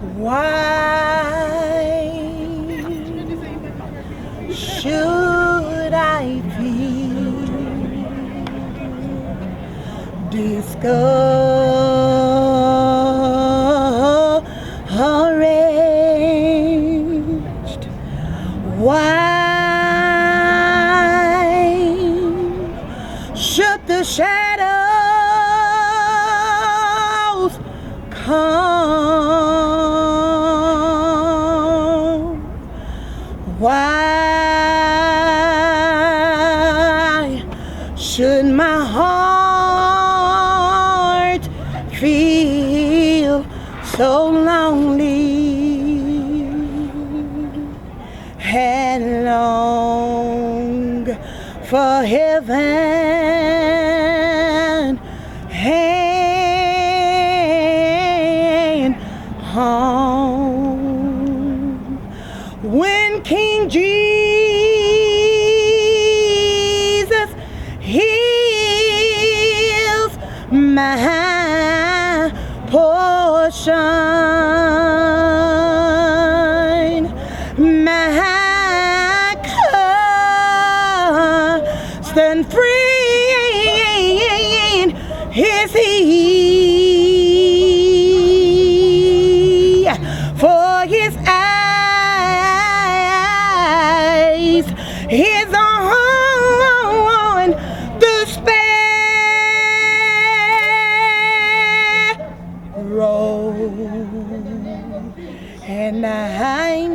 Why should I feel discouraged? Why should the shadows come? Why should my heart feel so lonely and long for heaven and home? When King Jesus heals my portion, my constant friend is He, for His eyes is on the sparrow, and I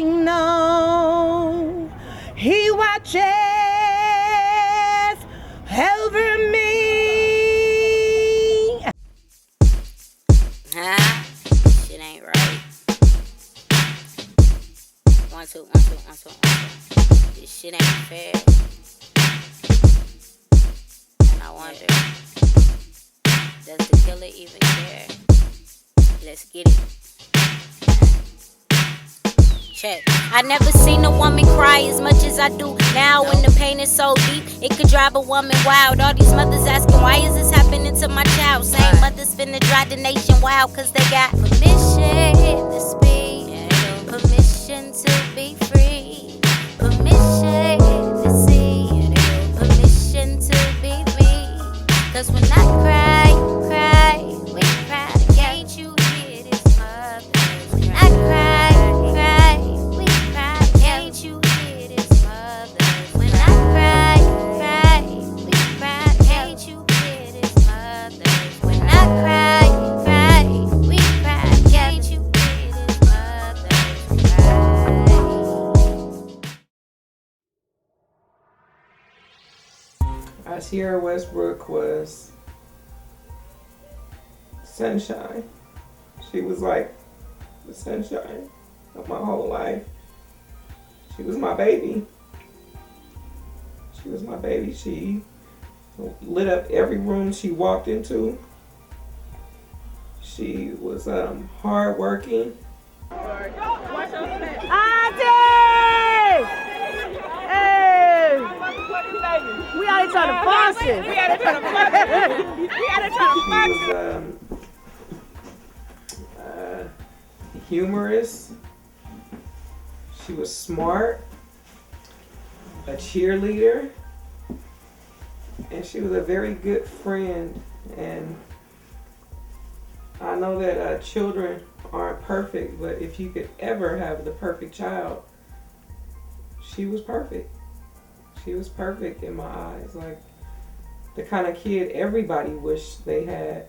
know He watches over me. Shit ain't right. 1, 2, 1, 2, 1, 2, 1, 2. This shit ain't fair. And I wonder, does the killer even care? Let's get it. Check. I never seen a woman cry as much as I do now. When the pain is so deep, it could drive a woman wild. All these mothers asking, why is this happening to my child? Same mothers finna drive the nation wild, cause they got permission to speak, permission to be free, permission to see, permission to be me. Cause when I cry, we cry. Can't you hear this, mother? When I cry, we cry. Can't you hear this, mother? When I cry, we cry. Can't you hear this, mother? When I cry, we cry. Can't you hear this, mother? Sierra Westbrook was sunshine. She was like the sunshine of my whole life. She was my baby. She was my baby. She lit up every room she walked into. She was hardworking. We out here trying to function. She was humorous. She was smart, a cheerleader, and she was a very good friend. And I know that children aren't perfect, but if you could ever have the perfect child, she was perfect. She was perfect in my eyes, like the kind of kid everybody wished they had.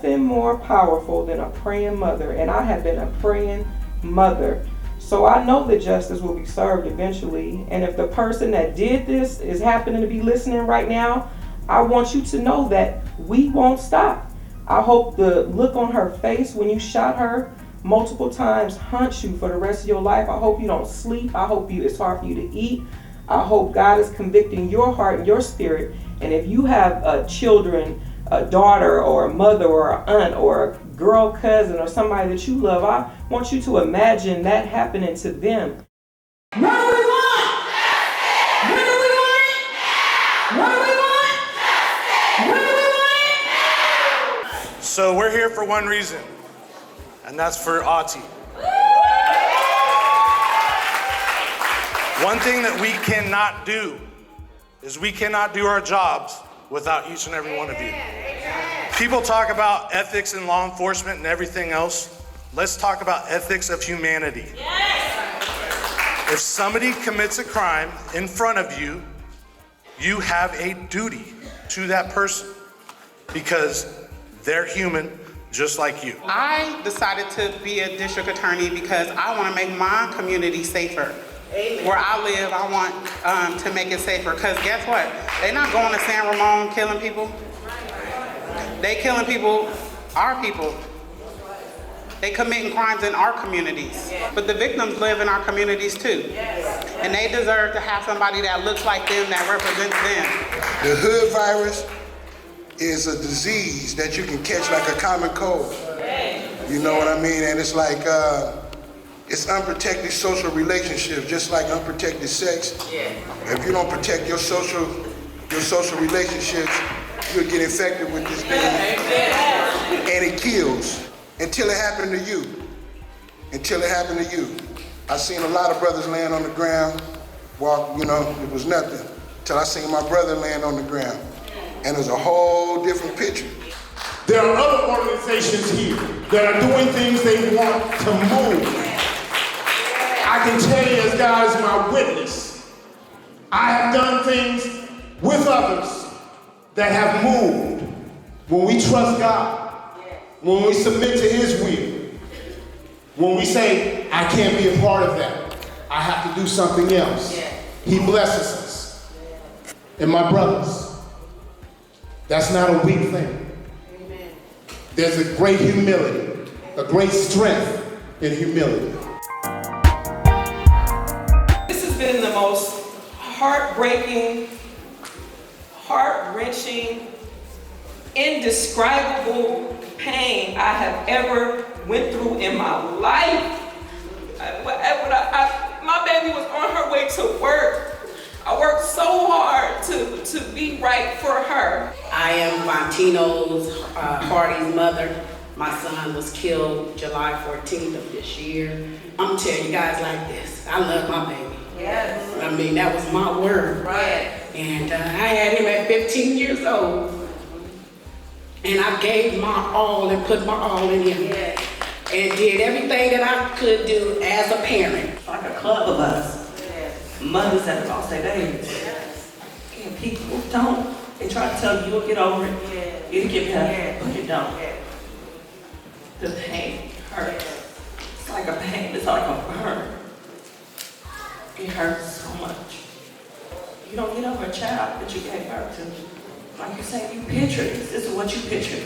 nothing more powerful than a praying mother, and I have been a praying mother. So I know that justice will be served eventually. And if the person that did this is happening to be listening right now, I want you to know that we won't stop. I hope the look on her face when you shot her multiple times haunts you for the rest of your life. I hope you don't sleep. I hope it's hard for you to eat. I hope God is convicting your heart and your spirit. And if you have children, a daughter or a mother or an aunt or a girl cousin or somebody that you love, I want you to imagine that happening to them. What do we want? What do we want? What do we want? What do we want? So we're here for one reason, and that's for Auntie. One thing that we cannot do is we cannot do our jobs without each and every one of you. People talk about ethics in law enforcement and everything else. Let's talk about ethics of humanity. If somebody commits a crime in front of you, you have a duty to that person because they're human just like you. I decided to be a district attorney because I want to make my community safer. Amen. Where I live, I want to make it safer. Because guess what? They're not going to San Ramon killing people. They killing people, our people. They committing crimes in our communities. But the victims live in our communities too. And they deserve to have somebody that looks like them, that represents them. The hood virus is a disease that you can catch like a common cold. You know what I mean? And it's like, it's unprotected social relationships, just like unprotected sex. If you don't protect your social relationships, you'll get infected with this thing. And it kills until it happened to you. Until it happened to you. I've seen a lot of brothers laying on the ground, walk, it was nothing. Till I seen my brother laying on the ground. And it was a whole different picture. There are other organizations here that are doing things they want to move. I can tell you, as God is my witness, I have done things with others that have moved when we trust God, when we submit to His will, when we say, I can't be a part of that, I have to do something else. He blesses us. And my brothers, that's not a weak thing. There's a great humility, a great strength in humility. Been the most heartbreaking, heart-wrenching, indescribable pain I have ever went through in my life. My baby was on her way to work. I worked so hard to be right for her. I am Fontino's Hardy's mother. My son was killed July 14th of this year. I'm telling you guys like this, I love my baby. Yes. I mean, that was my word. Right. And I had him at 15 years old. And I gave my all and put my all in him. Yes. And did everything that I could do as a parent. Like a club of us. Yes. Mothers that have lost their babies. Yes. And people don't. They try to tell you you'll get over it. Yes. It'll get better, Yes. but it don't. Yes. The pain hurts. It's like a pain. It's like a burn. It hurts so much. You don't get over a child that you gave birth to. Like you say, you picture this. This is what you picture.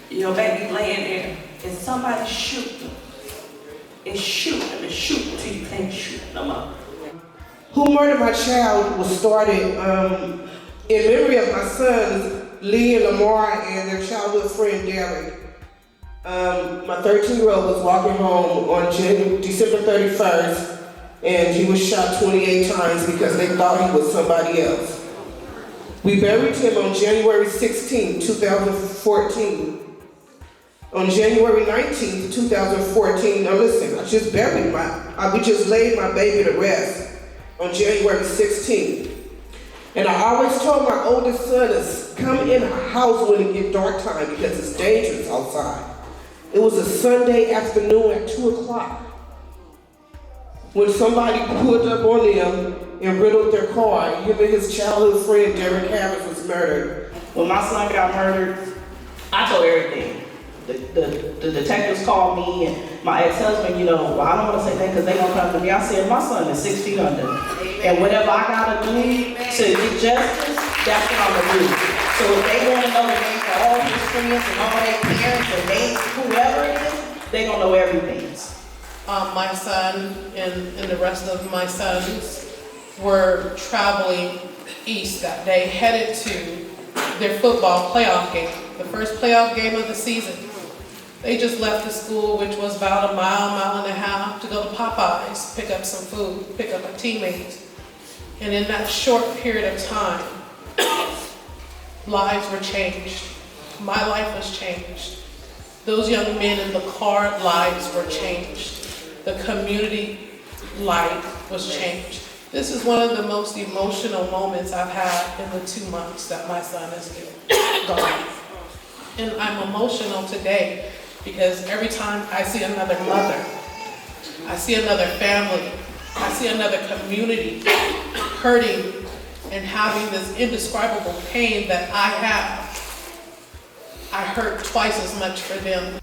Your baby laying there and somebody shoot them. And shoot them and shoot them till you can't shoot no more. Who Murdered My Child was started in memory of my sons, Lee and Lamar, and their childhood friend, Derek. My 13-year-old was walking home on December 31st, and he was shot 28 times because they thought he was somebody else. We buried him on January 16, 2014. On January 19th, 2014, now listen, we just laid my baby to rest on January 16th. And I always told my oldest son to come in our house when it get dark time because it's dangerous outside. It was a Sunday afternoon at 2 o'clock when somebody pulled up on them and riddled their car. Him and his childhood friend, Derek Harris, was murdered. When my son got murdered, I told everything. The detectives called me and my ex-husband, you know, well, I don't want to say that because they gonna come to me. I said, my son is 6 feet under. And whatever I gotta do to get justice, that's what I'm gonna do. So if they wanna know the name for all his friends and all their parents and they, whoever it is, they gonna know everything. My son and the rest of my sons were traveling east that day, headed to their football playoff game, the first playoff game of the season. They just left the school, which was about a mile and a half, to go to Popeyes, pick up some food, pick up a teammate. And in that short period of time, lives were changed. My life was changed. Those young men in the car, lives were changed. The community life was changed. This is one of the most emotional moments I've had in the 2 months that my son is gone. And I'm emotional today because every time I see another mother, I see another family, I see another community hurting and having this indescribable pain that I have, I hurt twice as much for them.